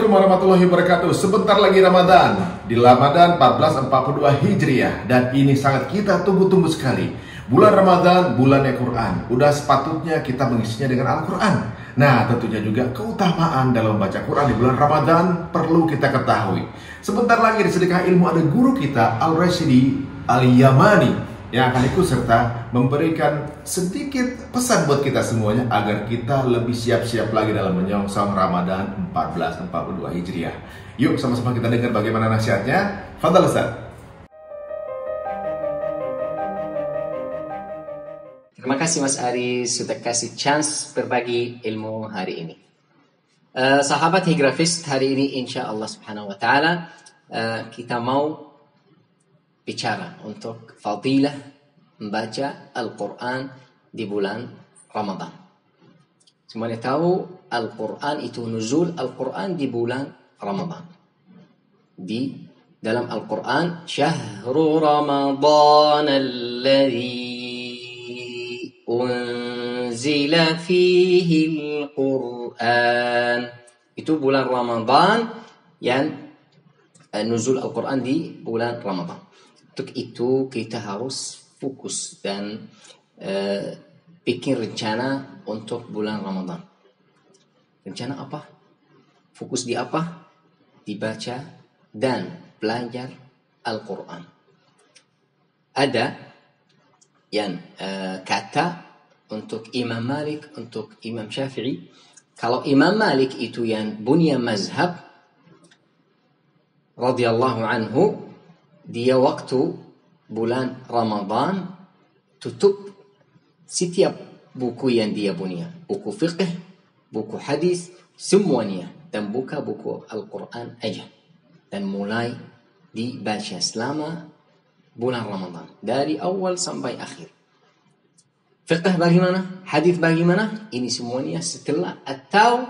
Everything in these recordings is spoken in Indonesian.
Assalamualaikum warahmatullahi wabarakatuh. Sebentar lagi Ramadan. Di Ramadan 1442 Hijriah. Dan ini sangat kita tunggu-tunggu sekali. Bulan Ramadan, bulannya Quran. Udah sepatutnya kita mengisinya dengan Al-Quran. Nah, tentunya juga keutamaan dalam membaca Quran di bulan Ramadan perlu kita ketahui. Sebentar lagi di Sedekah Ilmu ada guru kita, Al-Rashidi Al-Yamani, yang akan ikut serta memberikan sedikit pesan buat kita semuanya agar kita lebih siap-siap lagi dalam menyongsong Ramadan 1442 Hijriah. Yuk sama-sama kita dengar bagaimana nasihatnya. Fadhal Ustaz. Terima kasih Mas Aris sudah kasih chance berbagi ilmu hari ini. Sahabat Higrafis, hari ini insya Allah subhanahu wa ta'ala kita mau bicara untuk fadilah membaca Al-Quran di bulan Ramadan. Semuanya tahu Al-Quran itu nuzul Al-Quran di bulan Ramadan. Di dalam Al-Quran, Syahru Ramadan alladhi unzila fihi Al-Quran. Itu bulan Ramadan yang nuzul Al-Quran di bulan Ramadan. Untuk itu kita harus fokus dan bikin rencana untuk bulan Ramadan. Rencana apa? Fokus di apa? Dibaca dan belajar Al-Quran. Ada yang kata untuk Imam Malik, untuk Imam Syafi'i. Kalau Imam Malik itu yang punya mazhab radhiyallahu anhu, dia waktu bulan Ramadan tutup setiap buku yang dia punya, buku fiqh, buku hadis, semuanya, dan buka buku Al-Quran aja, dan mulai dibaca selama bulan Ramadan dari awal sampai akhir. Fiqh bagaimana? Hadis bagaimana? Ini semuanya setelah atau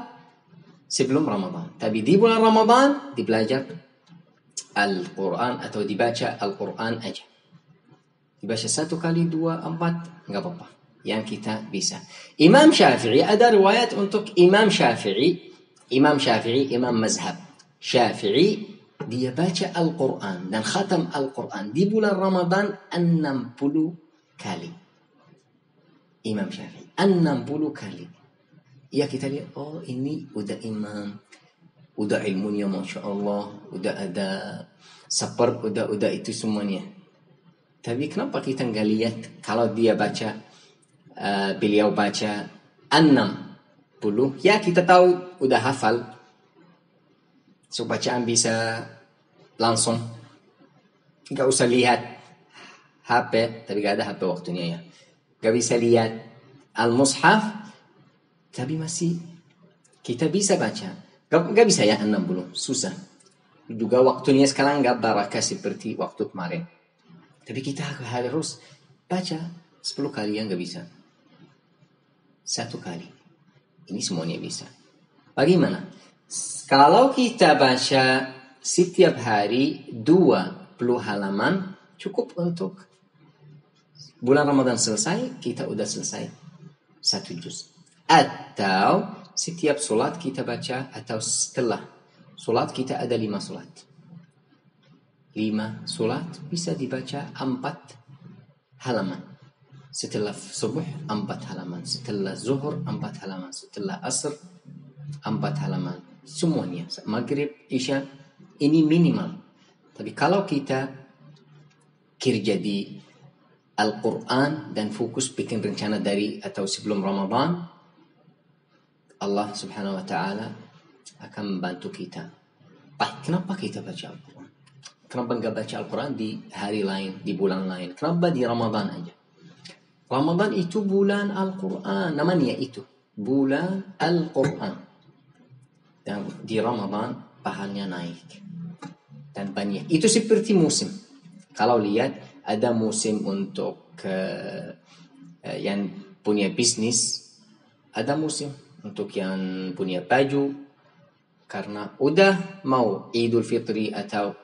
sebelum Ramadan. Tapi di bulan Ramadan dibelajar Al-Quran atau dibaca Al-Quran aja. Dibaca 1 kali, 2, 4, nggak apa-apa. Yang kita bisa. Imam Syafi'i, ada riwayat untuk Imam Syafi'i, Imam mazhab Syafi'i, dia baca Al-Quran dan khatam Al-Quran di bulan Ramadan 60 kali. Imam Syafi'i 60 kali. Ya kita lihat, oh ini udah imam, udah ilmunya Masya Allah, udah ada sabar, udah itu semuanya. Tapi kenapa kita nggak lihat kalau dia baca, beliau baca 60, ya kita tahu udah hafal, so bacaan bisa langsung, nggak usah lihat HP, tapi nggak ada HP waktunya ya, nggak bisa lihat Al-Mushaf, tapi masih kita bisa baca. Gak bisa ya 60, susah. Juga waktunya sekarang gak barakah seperti waktu kemarin. Tapi kita harus baca 10 kali yang gak bisa. 1 kali. Ini semuanya bisa. Bagaimana? Kalau kita baca setiap hari 20 halaman, cukup untuk bulan Ramadan selesai, kita udah selesai 1 juz. Atau setiap solat kita baca, atau setelah solat kita ada 5 solat. 5 solat bisa dibaca 4 halaman. Setelah subuh 4 halaman. Setelah zuhur 4 halaman. Setelah asr 4 halaman. Semuanya. Maghrib, isya, ini minimal. Tapi kalau kita kerja di Al-Quran dan fokus bikin rencana dari atau sebelum Ramadan, Allah subhanahu wa ta'ala akan membantu kita. Kenapa kita baca Al-Quran? Kenapa enggak baca Al-Quran di hari lain, di bulan lain? Kenapa di Ramadan aja? Ramadan itu bulan Al-Quran. Namanya itu bulan Al-Quran. Dan di Ramadan pahalanya naik. Dan banyak. Itu seperti musim. Kalau lihat ada musim untuk yang punya bisnis. Ada musim untuk yang punya baju, karena udah mau Idul Fitri atau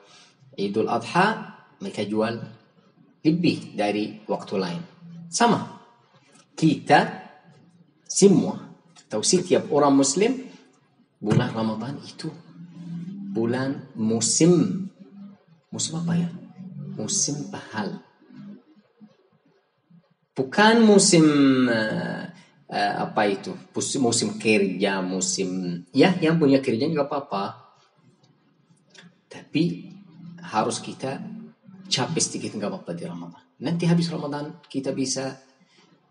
Idul Adha, mereka jual lebih dari waktu lain. Sama, kita semua atau setiap orang Muslim bulan Ramadan itu bulan musim. Musim apa ya? Musim pahala. Bukan musim apa itu? Musim kerja, musim ya yang punya kerja juga apa-apa. Tapi harus kita capek sedikit nggak apa-apa di Ramadan. Nanti habis Ramadan kita bisa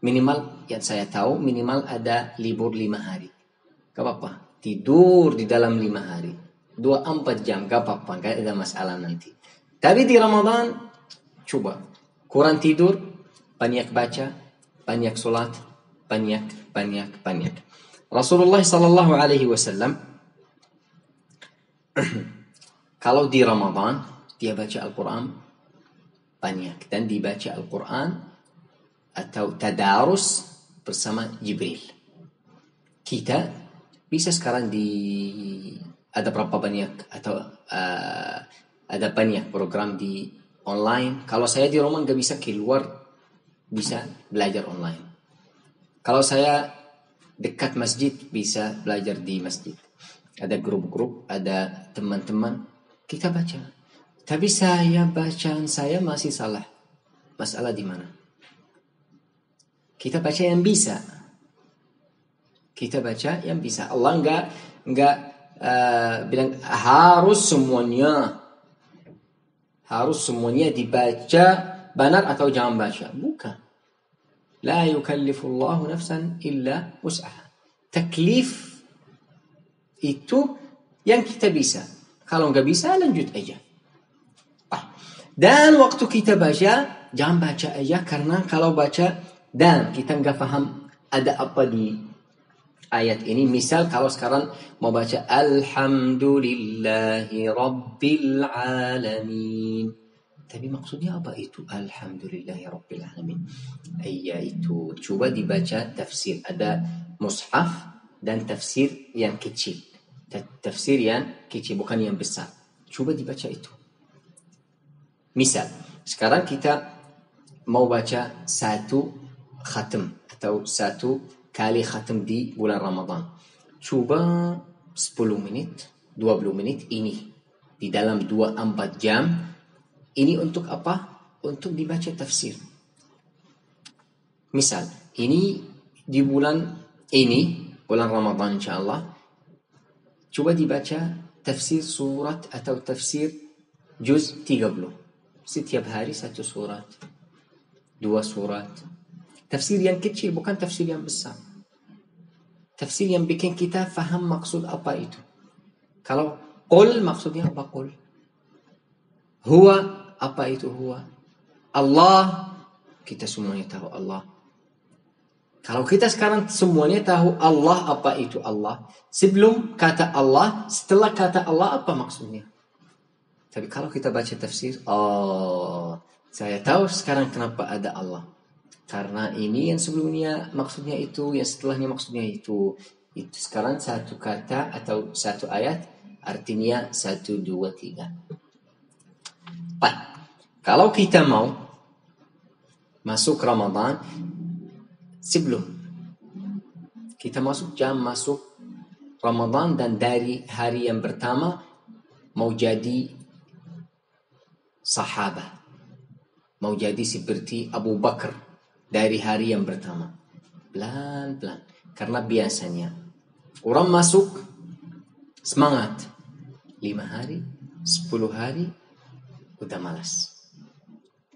minimal yang saya tahu minimal ada libur 5 hari. Gak apa-apa. Tidur di dalam 5 hari. 24 jam gak apa-apa. Gak ada masalah nanti. Tapi di Ramadan coba kurang tidur, banyak baca, banyak sholat, banyak. Rasulullah sallallahu alaihi wasallam kalau di Ramadan dia baca Al-Quran banyak dan dibaca Al-Quran atau tadarus bersama Jibril. Kita bisa sekarang ada berapa banyak atau ada banyak program di online. Kalau saya di rumah nggak bisa keluar, bisa belajar online. Kalau saya dekat masjid bisa belajar di masjid. Ada grup-grup, ada teman-teman, kita baca. Tapi bacaan saya masih salah. Masalah di mana? Kita baca yang bisa. Kita baca yang bisa. Allah enggak bilang harus semuanya dibaca benar atau jangan baca. Bukan. La yukallifullahu nafsan illa wus'aha. Taklif itu yang kita bisa. Kalau enggak bisa lanjut aja. Dan waktu kita baca jangan baca aja, karena kalau baca dan kita enggak paham ada apa di ayat ini. Misal kalau sekarang mau baca Alhamdulillahi Rabbil Alamin. Tapi maksudnya apa itu Alhamdulillahi Rabbil Alamin? Yaitu coba dibaca tafsir. Ada mushaf dan tafsir yang kecil. Tafsir yang kecil bukan yang besar. Coba dibaca itu. Misal sekarang kita mau baca satu khatam atau satu kali khatam di bulan Ramadan. Coba 10 menit, 20 menit ini. Di dalam 24 jam. Ini untuk apa? Untuk dibaca tafsir. Misal, ini di bulan ini, bulan Ramadan insyaAllah. Coba dibaca tafsir surat atau tafsir juz 30. Setiap hari 1 surat. 2 surat. Tafsir yang kecil, bukan tafsir yang besar. Tafsir yang bikin kita faham maksud apa itu. Kalau qul maksudnya apa qul? Huwa, apa itu huwa? Allah, kita semuanya tahu Allah. Kalau kita sekarang semuanya tahu Allah, apa itu Allah? Sebelum kata Allah, setelah kata Allah, apa maksudnya? Tapi kalau kita baca tafsir, saya tahu sekarang kenapa ada Allah. Karena ini yang sebelumnya maksudnya itu, yang setelahnya maksudnya itu. Itu sekarang satu kata atau satu ayat, artinya 1, 2, 3. Kalau kita mau masuk Ramadan, sebelum kita masuk Ramadan dan dari hari yang pertama mau jadi sahabat, mau jadi seperti Abu Bakar dari hari yang pertama, pelan-pelan. Karena biasanya orang masuk semangat 5 hari, 10 hari udah malas.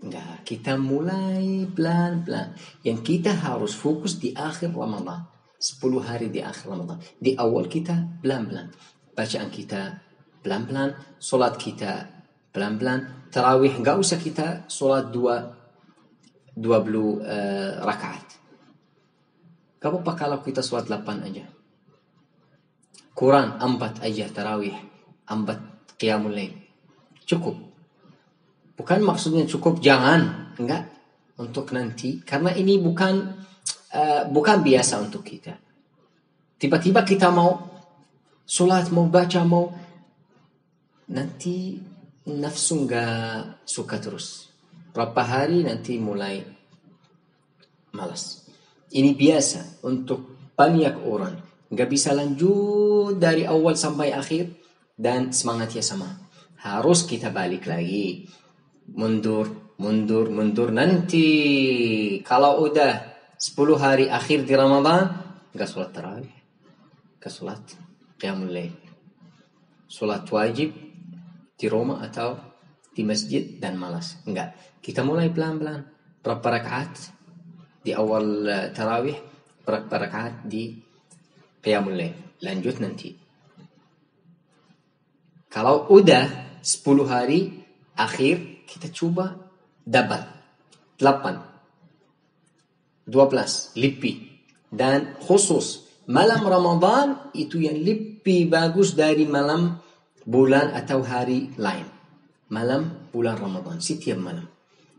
Enggak, kita mulai pelan-pelan. Yang kita harus fokus di akhir Ramadan. 10 hari di akhir Ramadan. Di awal kita pelan-pelan. Bacaan kita pelan-pelan. Solat kita pelan-pelan. Tarawih enggak usah kita solat 20 rakaat. Gak apa-apa kalau kita solat 8 aja. Quran 4 aja tarawih. 4 qiyamul lail. Cukup. Bukan maksudnya cukup, jangan, enggak, untuk nanti, karena ini bukan biasa untuk kita. Tiba-tiba kita mau sholat, mau baca, nanti nafsu enggak suka terus. Berapa hari nanti mulai malas. Ini biasa untuk banyak orang, enggak bisa lanjut dari awal sampai akhir dan semangatnya sama. Harus kita balik lagi. Mundur. Nanti kalau udah 10 hari akhir di Ramadan, gak sholat tarawih, gak sholat qiyamul lail. Sholat wajib di rumah atau di masjid dan malas. Enggak. Kita mulai pelan-pelan. Berapa rakaat di awal tarawih, berapa rakaat di qiyamul lail. Lanjut nanti. Kalau udah 10 hari akhir, kita coba double. 8, 12, lebih. Dan khusus malam Ramadan itu yang lebih bagus dari malam bulan atau hari lain. Malam bulan Ramadan, setiap malam.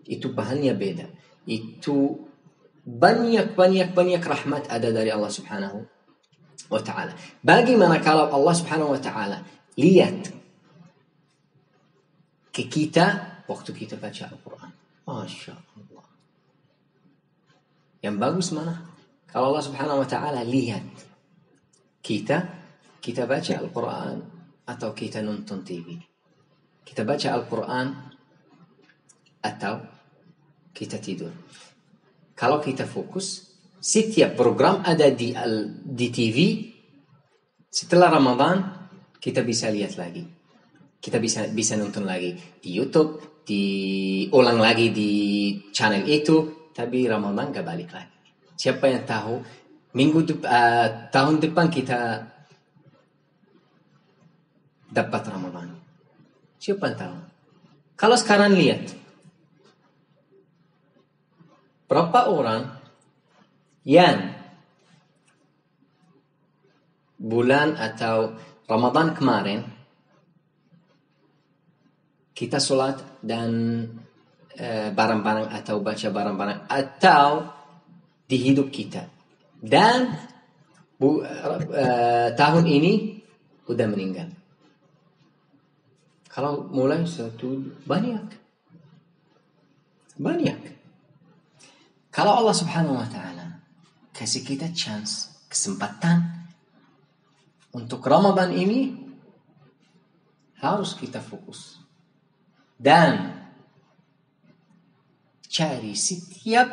Itu bahannya beda. Itu banyak rahmat ada dari Allah Subhanahu wa ta'ala. Bagaimana kalau Allah Subhanahu wa ta'ala lihat ke kita waktu kita baca Al-Quran? Masya Allah. Yang bagus mana? Kalau Allah Subhanahu wa ta'ala lihat kita baca Al-Quran atau kita nonton TV. Kita baca Al-Quran atau kita tidur. Kalau kita fokus, setiap program ada di TV, setelah Ramadan kita bisa lihat lagi. Kita bisa nonton lagi di YouTube, diulang lagi di channel itu, tapi Ramadan gak balik lagi. Siapa yang tahu tahun depan kita dapat Ramadan? Siapa yang tahu? Kalau sekarang lihat, berapa orang yang bulan atau Ramadan kemarin kita sholat dan barang-barang atau baca barang-barang atau di hidup kita, dan tahun ini udah meninggal. Kalau mulai banyak. Kalau Allah Subhanahu wa ta'ala kasih kita chance, kesempatan untuk Ramadan ini, harus kita fokus dan cari setiap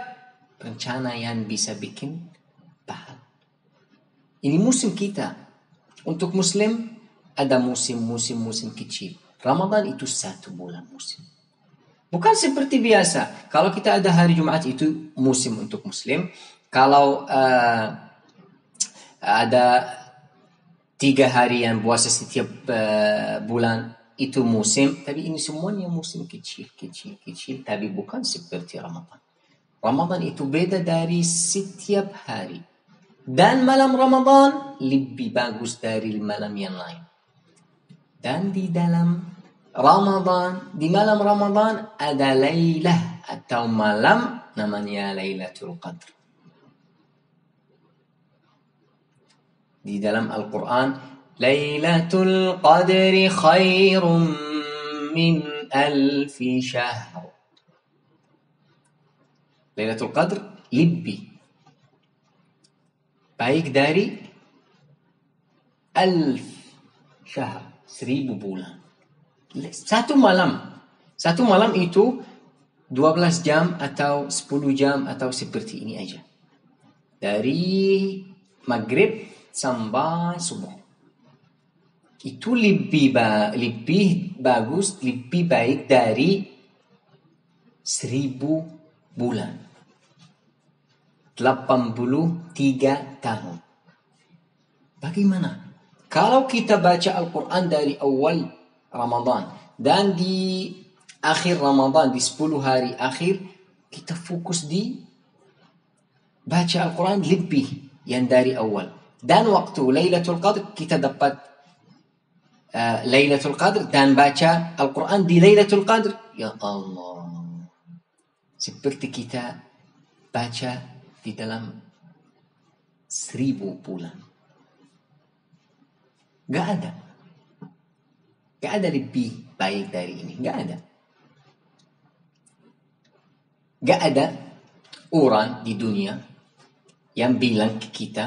rencana yang bisa bikin pahala. Ini musim kita. Untuk Muslim ada musim kecil. Ramadan itu 1 bulan musim. Bukan seperti biasa. Kalau kita ada hari Jumat itu musim untuk Muslim. Kalau ada 3 hari yang puasa setiap bulan itu musim. Tapi ini semuanya musim kecil. Tapi bukan seperti Ramadan. Ramadan itu beda dari setiap hari. Dan malam Ramadan lebih bagus dari malam yang lain. Dan di malam Ramadan ada Lailah atau malam namanya Lailatul Qadr. Di dalam Al-Quran, Lailatul Qadri khairum min alfi syahr. Lailatul Qadr lebih baik dari 1000 syahr, 1000 bulan. Satu malam itu 12 jam atau 10 jam atau seperti ini aja. Dari maghrib sampai subuh. Itu lebih bagus, lebih baik dari 1000 bulan. 83 tahun. Bagaimana? Kalau kita baca Al-Quran dari awal Ramadan dan di akhir Ramadan, di 10 hari akhir, kita fokus di baca Al-Quran lebih yang dari awal. Dan waktu Lailatul Qadr kita dapat Lailatul Qadr dan baca Al-Quran di Lailatul Qadr. Ya Allah, seperti kita baca di dalam 1000 bulan. Gak ada lebih baik dari ini. Gak ada orang di dunia yang bilang ke kita,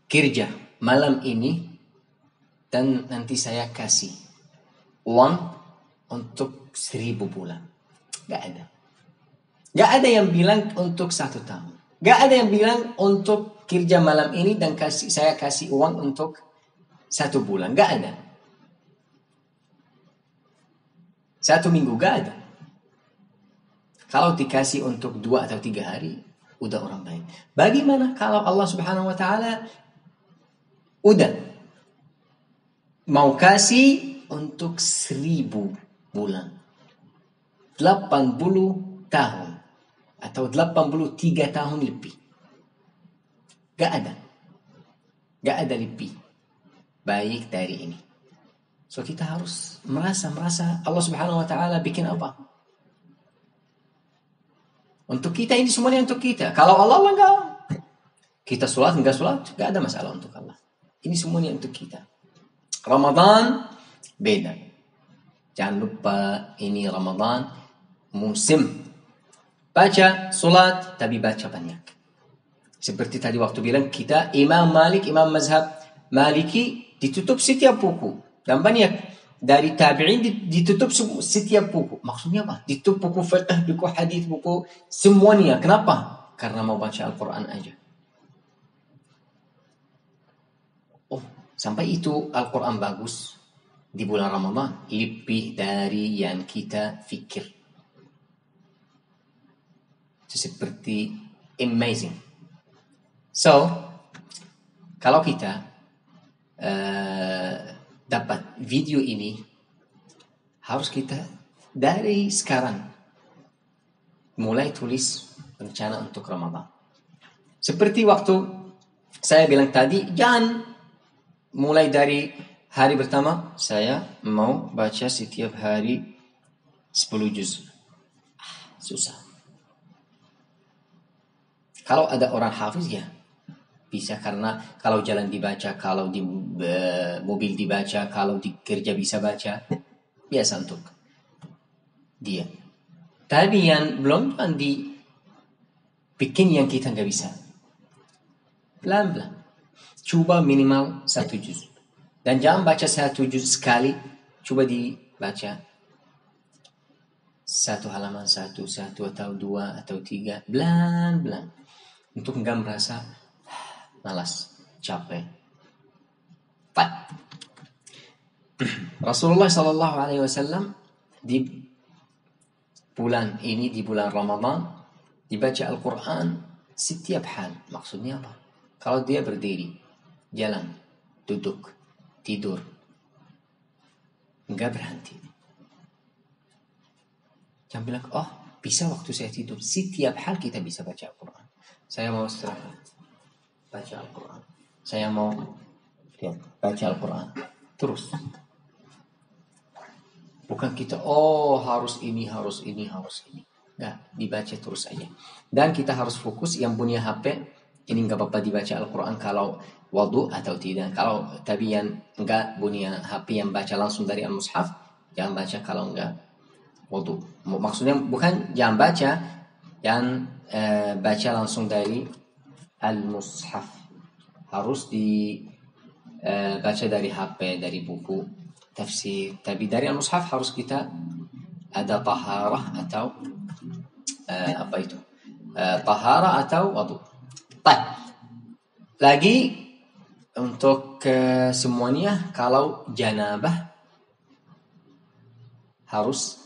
kerja malam ini dan nanti saya kasih uang untuk 1000 bulan. Gak ada. Gak ada yang bilang untuk 1 tahun. Gak ada yang bilang untuk kerja malam ini dan saya kasih uang untuk 1 bulan. Gak ada. 1 minggu gak ada. Kalau dikasih untuk 2 atau 3 hari, udah orang baik. Bagaimana kalau Allah Subhanahu wa Ta'ala udah mau kasih untuk 1000 bulan, 80 tahun atau 83 tahun lebih? Gak ada lebih baik dari ini. So kita harus merasa Allah Subhanahu wa Ta'ala bikin apa? Untuk kita, ini semuanya untuk kita. Kalau Allah enggak. Kita sholat, enggak sholat, enggak ada masalah untuk Allah. Ini semuanya untuk kita. Ramadan beda. Jangan lupa ini Ramadan musim. Baca, sholat, tapi baca banyak. Seperti tadi waktu bilang kita, Imam Malik, Imam Mazhab Maliki ditutup setiap buku. Dan banyak dari tabi'in ditutup setiap buku. Maksudnya apa? Ditutup buku fiqh, buku hadis, buku semuanya. Kenapa? Karena mau baca Al-Quran aja. Oh, sampai itu Al-Quran bagus di bulan Ramadan. Lebih dari yang kita fikir. Seperti amazing. So, kalau kita dapat video ini, harus kita dari sekarang mulai tulis rencana untuk Ramadan. Seperti waktu saya bilang tadi, jangan mulai dari hari pertama saya mau baca setiap hari 10 juz. Susah. Kalau ada orang hafiz ya bisa, karena kalau jalan dibaca, kalau di mobil dibaca, kalau di kerja bisa baca, biasa untuk dia. Tapi yang belum kan bikin yang kita nggak bisa. Pelan-pelan. Coba minimal 1 juz. Dan jangan baca 1 juz sekali. Coba dibaca 1 halaman, 1 atau 2 atau 3. Pelan-pelan. Untuk nggak merasa malas, capek. Rasulullah Sallallahu Alaihi Wasallam di bulan ini, di bulan Ramadan, dibaca Al-Quran setiap hal. Maksudnya apa? Kalau dia berdiri, jalan, duduk, tidur, enggak berhenti. Jangan bilang, oh bisa waktu saya tidur. Setiap hal kita bisa baca Al-Quran. Saya mau istirahat, baca Al-Quran. Saya mau baca Al-Quran. Terus. Bukan kita, oh harus ini. Enggak, dibaca terus aja. Dan kita harus fokus, yang punya HP, ini enggak apa-apa dibaca Al-Quran kalau wudu atau tidak. Kalau tapi yang enggak punya HP yang baca langsung dari Al-Mushaf, jangan baca kalau enggak wudu. Maksudnya bukan jangan baca, yang baca langsung dari Al-Mushaf. Harus dibaca dari HP, dari buku tafsir. Tapi dari Al-Mushaf harus kita ada taharah atau apa itu? Taharah atau wudu. Lagi untuk semuanya, kalau janabah harus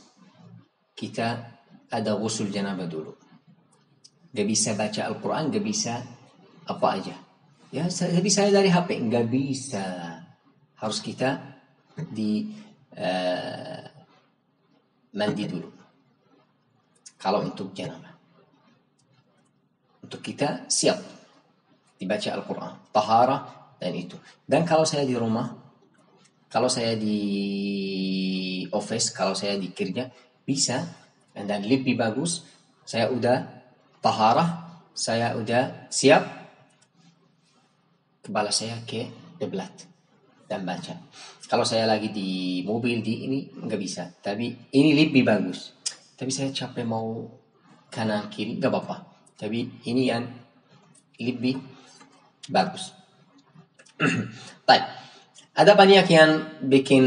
kita ada ghusl janabah dulu. Gak bisa baca Al-Quran, gak bisa apa aja. Ya, gak bisa dari HP, gak bisa. Harus kita mandi dulu. Kalau untuk janabah, untuk kita siap dibaca Al-Quran, taharah dan itu. Dan kalau saya di rumah, kalau saya di office, kalau saya di kerja, bisa. Dan lebih bagus, saya udah taharah, saya udah siap, kepala saya ke kiblat dan baca. Kalau saya lagi di mobil, di ini nggak bisa. Tapi ini lebih bagus. Tapi saya capek mau kanan kiri, nggak apa-apa. Tapi ini yang lebih bagus. Baik. Ada banyak yang bikin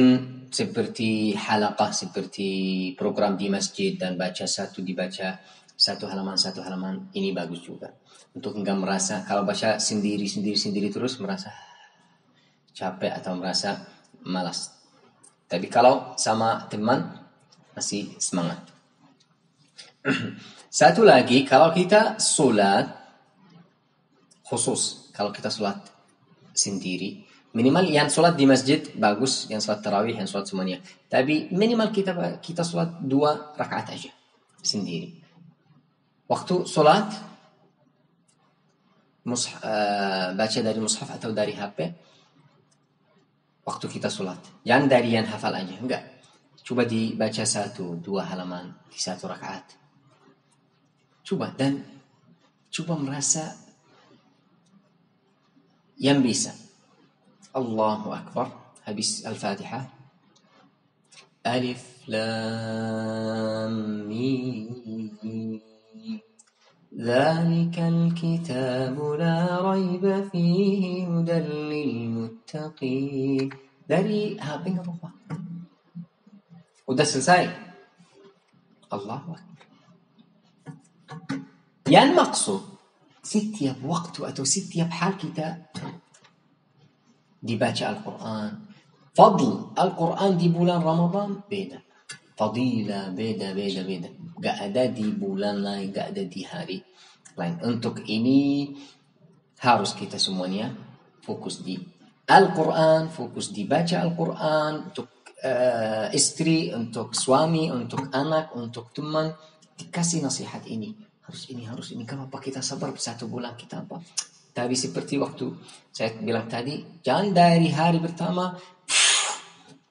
seperti halaqah, seperti program di masjid dan dibaca satu halaman. Ini bagus juga. Untuk enggak merasa, kalau baca sendiri terus merasa capek atau merasa malas. Tapi kalau sama teman masih semangat. Satu lagi, kalau kita sholat khusus, kalau kita sholat sendiri, minimal yang sholat di masjid bagus, yang sholat tarawih, yang sholat semuanya. Tapi minimal kita sholat 2 rakaat aja sendiri. Waktu sholat baca dari mushaf atau dari HP. Waktu kita sholat, jangan dari yang hafal aja, enggak. Coba dibaca 1-2 halaman di 1 rakaat. Coba merasa yang bisa. Allahu Akbar, habis Al-Fatihah. Alif Lam Mim. ذلك الكتاب لا ريب فيه هدى للمتقين. Dari HP nggak apa-apa. Udah selesai. Allahu Akbar. Yang maksud setiap waktu atau setiap hal kita dibaca Al-Quran. Fadl Al-Quran di bulan Ramadan beda. Fadilah beda. Gak ada di bulan lain, gak ada di hari lain. Untuk ini harus kita semuanya fokus di Al-Quran, fokus dibaca Al-Quran. Untuk istri, untuk suami, untuk anak, untuk teman, dikasih nasihat ini. Harus ini. Kenapa kita sabar 1 bulan kita apa? Tapi seperti waktu saya bilang tadi, jangan dari hari pertama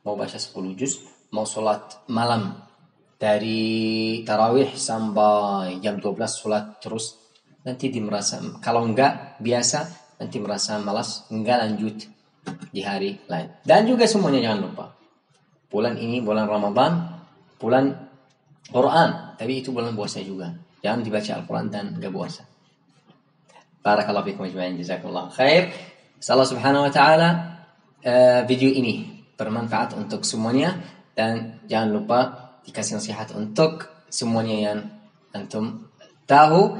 mau baca 10 juz, mau sholat malam dari tarawih sampai jam 12 sholat terus, nanti merasa, kalau enggak biasa, nanti merasa malas, enggak lanjut di hari lain. Dan juga semuanya jangan lupa, bulan ini bulan Ramadan, bulan Quran, tapi itu bulan puasa juga. Jangan dibaca Al-Quran dan enggak puasa. Barakallahu fikum ajma'in, jazakumullah khair. Allah Subhanahu wa taala video ini bermanfaat untuk semuanya, dan jangan lupa dikasih nasihat untuk semuanya yang antum tahu,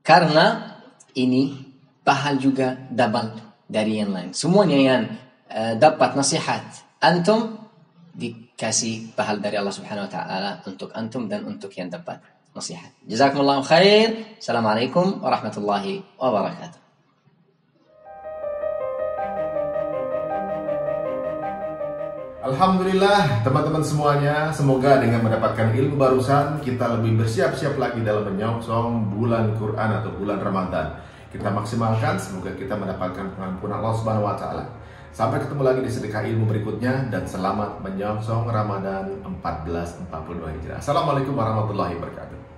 karena ini pahala juga double dari yang lain. Semuanya yang dapat nasihat antum dikasih pahala dari Allah Subhanahu wa taala untuk antum dan untuk yang dapat nasihat. Jazakumullahu khair. Assalamualaikum warahmatullahi wabarakatuh. Alhamdulillah teman-teman semuanya, semoga dengan mendapatkan ilmu barusan kita lebih bersiap-siap lagi dalam menyongsong bulan Quran atau bulan Ramadan. Kita maksimalkan, semoga kita mendapatkan pengampunan Allah Subhanahu wa taala. Sampai ketemu lagi di sedekah ilmu berikutnya, dan selamat menyongsong Ramadan 1442 Hijriah. Assalamualaikum warahmatullahi wabarakatuh.